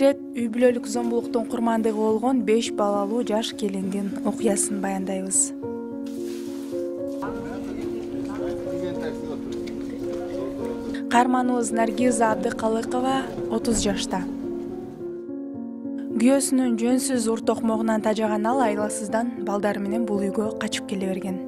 ирет үй бүлөлүк зомбулуктун курмандыгы болгон 5 балалуу жаш келиндин окуясын баяндайбыз. Каарманыбыз Наргиза Абдыкалыкова 30 жашта. Күйөөсүнүн жөнсүз ур токмогунан тажаган ал айласыздан балдары менен бул үйгө качып келе берген.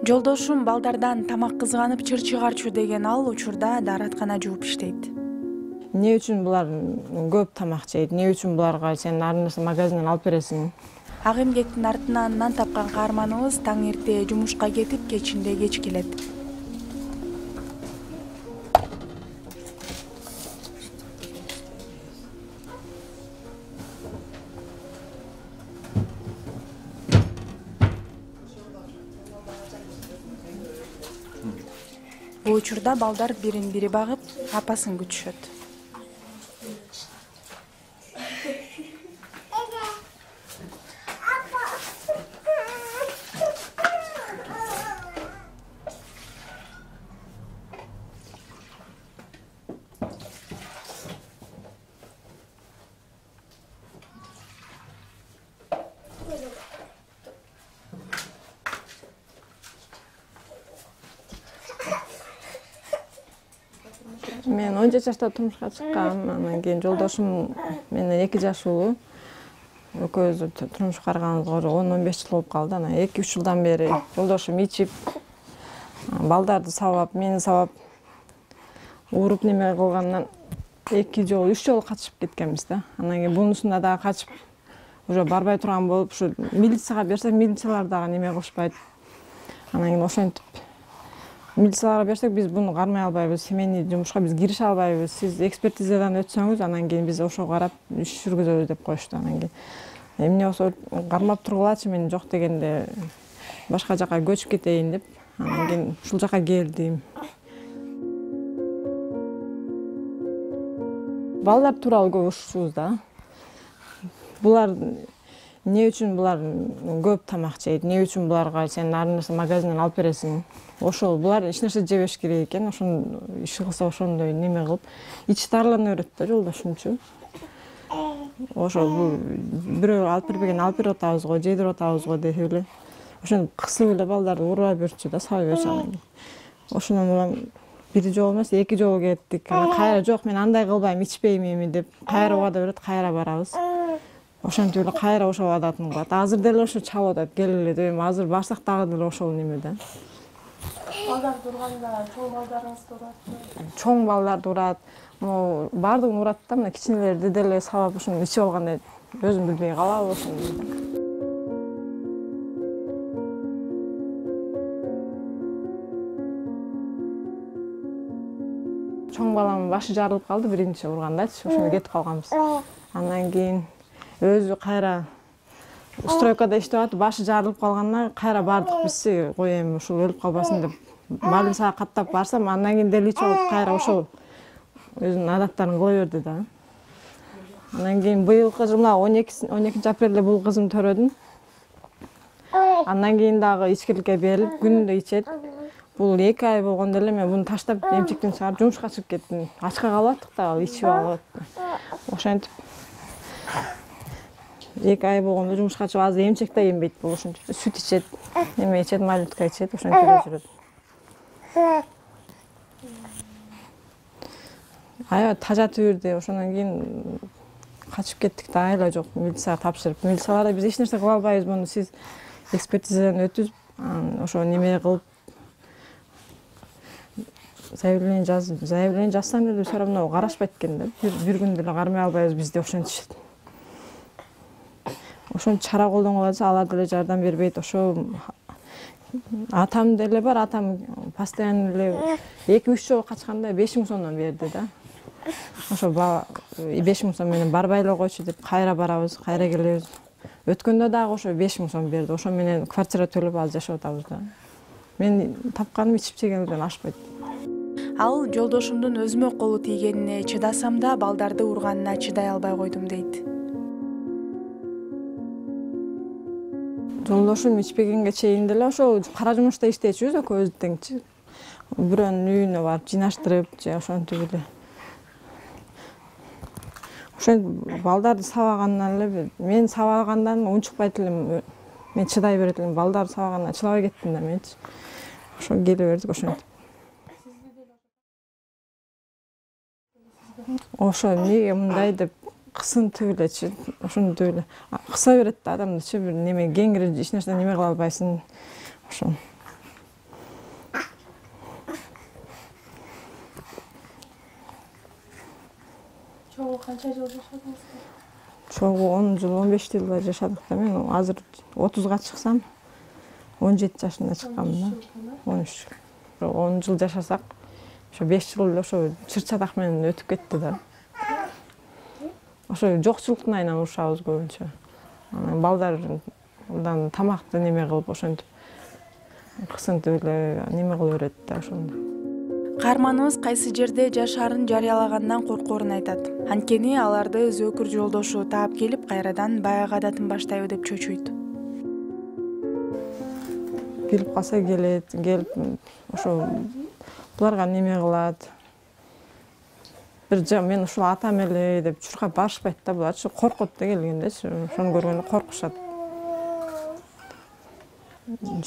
Жолдошум балдардан тамак кызганып чыр чыгарчу деген ал учурда даараткана жууп иштейт. Не үчүн булар көп тамак жейт? Не үчүн буларга сен ар нерсе магазинден алып бересиң? Ак эмгектин артынан нан тапкан каарманыбыз таң эрте жумушка кетип, кечинде кеч келет. Бул учурда балдар бирин-бири багып, апасын күтүшөт. Мен 17 жашта турмушка чыккам. Анан кийин жолдошум менден 2 жаш улуу. Экөөбүз турмуш карганыбызга 10-15 жыл болуп калды. Анан 2-3 жылдан бери жолдошум ичип, балдарды сабап, мени сабап, уруп неме кылгандан 2 жолу, 3 жолу качып кеткенбиз да. Анан кийин бунусунда дагы качып, уже барбай турган болуп, ушу милицияга берсек, милициялар дагы неме кылышпайт. Анан кийин ошентип милицияларга берсек, биз буну кармай албайбыз, семейный жумушка биз кирише албайбыз. Сиз экспертизадан өтсөңүз, анан кийин биз ошого карап иш жүргүзөбүз деп коюшту. Анан кийин эмне болсо кармап тургулачы, мен жок дегенде башка жака көчүп кетейин деп, анан кийин ушул жака келдим. Балдар тууралуу көп ушубуз да. Булар не үчүн булар көп тамак жейт? Не үчүн буларга сен ар нерсе магазинден алып бересиң? Ошол булар эч нерсе жебеш керек экен. Ошон иш кылса ошондой неме кылып, ич дарылана берет да жолдошумчу. Ошол бул бирөө алып бербеген алып берип атабыз го, жейдирип атабыз го деп эле. Ошону кысып эле балдарды урбай берчү да, сабай берчү анан. Ошондон улам бир жолу эмес, 2 жолу кеттик. Кайра жок, мен андай кылбайм, ичпейм эми деп кайра убада берет, кайра барабыз. Ошентип эле кайра ошол адатын кылат. Азыр деле ошо чалып атат, келгиле деп. Азыр барсак дагы деле ошол неме да. Балдар турганда чоң балдарыңыз туратпы? Чоң балдар урат. Могу бардыгын урат да, мына кичинелерди деле сабап ушуну ичип алганда өзүм билбей калабы ошону. Чоң баламдын башы жарылып калды биринчи ургандачы, ошондо кетип калганбыз. Андан кийин өзү кайра стройкада иштеп атып, башы жарылып калгандан кайра бардык биз, кой эми ушул өлүп калбасын деп. Больницага каттап барсам, андан кийин деле ичип алып кайра ошол өзүнүн адаттарын кыла берди да. Андан кийин быйылкы мына 12 апрелде бул кызым төрөдүм. Андан кийин дагы ичкиликке берилип, күнүндө ичет. Бул 2 ай болгондо эле мен буну таштап эмчектен чыгарып жумушка чыгып кеттим. Ачка калып аттык да, ичип алып. Ошентип 2 ай болгондо жумушка чыгып, азыр эмчек да эмбейт бул, ошентип сүт ичет, эме ичет, малютка ичет, ошентип эле жүрөт. Аябай тажатып жүрдү, ошондон кийин качып кеттик да, айла жок, милицияга тапшырып. Милициялар биз эч нерсе кыла албайбыз, муну сиз экспертизадан өтүп, ошо неме кылып заявление жазсаң деле все равно карашпайт экен да. Бир күн деле кармай албайбыз биз деп ошентишет. Ошон чара колдонгула десе, алар деле жардам бербейт. Ошо атам деле бар, атам постоянно эле 2-3 жолу качканда 5000 сомдон берди да. Ошо 5000 сом менен барбай эле койчу деп кайра барабыз, кайра келебиз. Өткөндө дагы ошо 5000 сом берди. Ошо менен квартира төлөп азыр жашап атабыз да. Мен тапканым ичип жегенден ашпайт. Ал жолдошумдун өзүмө колу тийгенине чыдасам да, балдарды урганына чыдай албай койдум дейт. Жолдошум ичпегенге чейин деле ошол кара жумушта иштечүбүз экөөбүз теңчи. Бирөөнүн үйүнө барып жыйнаштырып, же ошентип эле Ошентип балдарды сабагандан эле мен сабагандан унчукпайт элем. Мен чыдай берет элем. Балдарды сабагандан чыдабай кеттим да менчи. Ошо келе бердик ошентип. Ошо эмнеге мындай деп кысынтып элечи, ошентип эле кыса берет да адамдычы, бир неме кеңири эч нерсе неме кыла албайсың. Ошо. Чогуу канча жыл жашадыңыз? Чогуу 10 жыл, 15 жылдай жашадык да мен азыр 30га чыксам 17 жашында чыкканмын да. 13. 10 жыл жашасак, ошо 5 жыл эле ошо чыр-чатак менен өтүп кетти да. Ошо жокчулуктун айынан урушабыз көбүнчө. Анан балдардан тамакты неме кылып ошентип кысынтып эле неме кыла берет да ошондо. Каарманыбыз кайсы жерде жашаарын жарыялагандан коркоорун айтат. Анткени аларды зөөкүр жолдошу таап келип, кайрадан баягы адатын баштайбы деп чочуйт. Келип калса келип ошо буларга неме кылат. Бир мен ушул атам эле деп чуркап барышпайт да, буларчы коркот да келгендечи. Ошону көргөндө коркушат.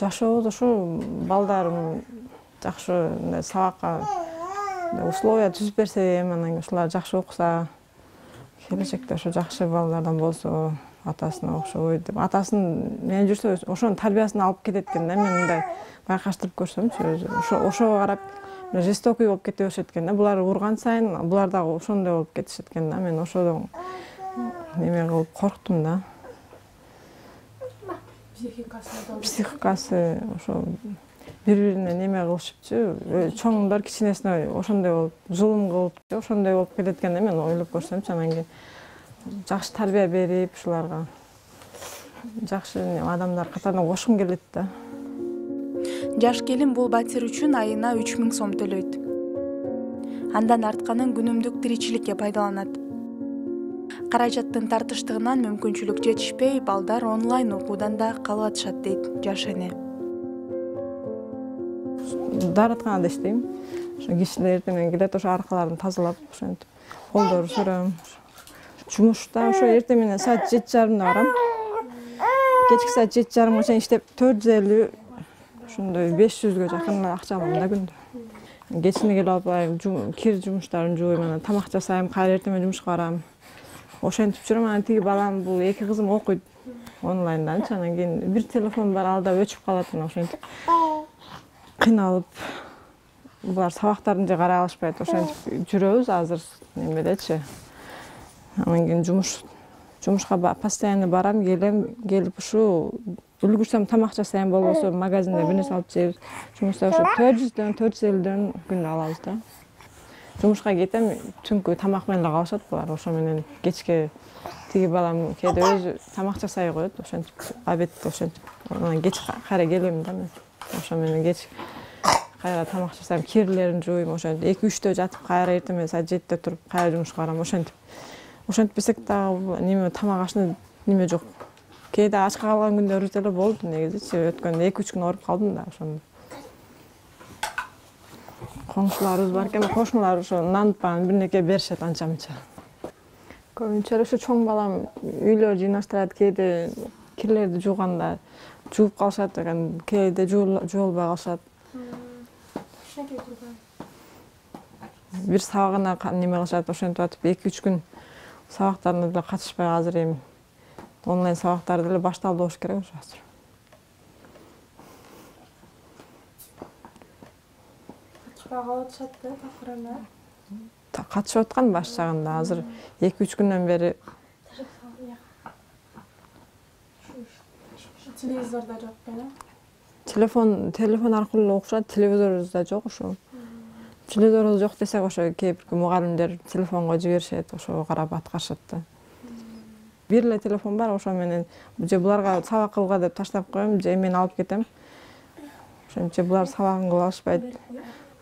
Жашообуз ошо балдарым жакшы сабакка условия түзүп берсем, анан ушулар жакшы окуса, келечекте ошо жакшы балдардан болсо, атасына окшобойт деп. Атасын менен жүрсө, ошонун тарбиясын алып кетет экен да. Мен мындай байкаштырып көрсөмчү, ошого карап жестокий болуп кете беришет экен да. Булар урган сайын, булар дагы ошондой болуп кетишет экен да. Мен ошодон неме кылып корктум да. Психикасы ошо бири-бирине неме кылышыпчы, чоңдор кичинесине ошондой болуп, зулум кылып, ошондой болуп кетет экен да. Мен ойлоп көрсөмчү, анан кийин жакшы тарбия берип, ушуларга жакшы адамдар катарына кошкум келет да. Жаш келин бул батир үчүн айына 3000 сом төлөйт. Андан артканын күнүмдүк тиричиликке пайдаланат. Каражаттын тартыштыгынан мүмкүнчүлүк жетишпей, балдар онлайн окуудан да калып атышат дейт жаш эне. Дааратканада иштейм. Ошо кишилер эртең келет, ошо аркаларын тазалап, ошентип колдору сүрөм. Жумушта ошо эртең менен саат 7:30 барам. Кечки саат 7:30 чейин иштеп 450 ошондой 500га жакын акча алам да күндө. Кечине келип алып, кир жумуштарын жууйм, анан тамак жасайм, кайра эртең менен жумушка барам. Ошентип жүрөм. Анан тиги балам, бул эки кызым окуйт онлайнданчы. Анан кийин бир телефон бар, ал да өчүп калат. Анан ошентип кыйналып, булар сабактарын же карай алышпайт. Ошентип жүрөбүз азыр немедечи. Анан кийин жумушка постоянно барам, келип ушу үлгүрсөм тамак жасайм, болбосо магазинде бир нерсе алып жейбиз. Жумушта ошо 400дөн 450дөн күндө алабыз да. Жумушка кетем, түнкү тамак менен эле калышат булар. Ошо менен кечке тиги балам кээде өзү тамак жасай коет, ошентип обедти ошентип. Анан кеч кайра келем да мен. Ошо менен кеч кайра тамак жасайм, кирлерин жууйм, ошентип 2-3тө жатып, кайра эртең менен саат 7-де туруп, кайра жумушка барам, ошентип. Ошентпесек дагы неме тамак ашына неме жок. Кээде ачка калган күндөрүбүз деле болду негизичи. Өткөндө 2-3 күн ооруп калдым да ошондо. Коңшуларыбыз бар экен, кошуналар ошо нанпан бирнеке беришет анча-мынча. Көбүнчө ошо чоң балам үйлөр жыйнаштырат, кээде кирлерди жууганда жууп калышат экен, кээде жуулбай калышат. Бир сабагына неме кылышат, ошентип атып 2-3 күн сабактарына деле катышпай азыр эми онлайн сабактар деле башталды болуш керек ошо азыр. Катышпай калып атышат да такырына. Катышып аткан баш жагында, азыр 2-3 күндөн бери телевизорда жок экен. Телефон аркылуу окушат, телевизорубузда жок ошо. Телевизорубуз жок десек, ошо кээ бир мугалимдер телефонго жиберишет, ошого карап аткарышат да. Бир эле телефон бар, ошо менен же буларга сабак кылга деп таштап коем, же мен алып кетем. Ошентип булар сабагын кыла алышпайт.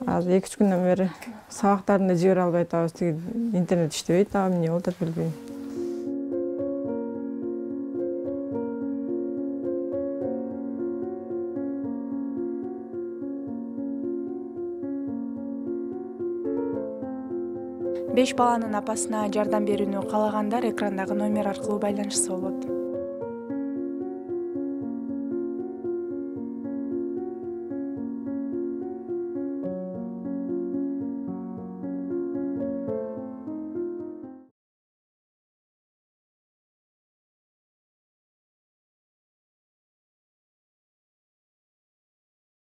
Азыр 2-3 күндөн бери сабактарын да жибере албай атабыз, тиги интернет иштебейт дагы, эмне болуп атат билбейм. 5 баланын апасына жардам берүүнү каалагандар экрандагы номер аркылуу байланышса болот.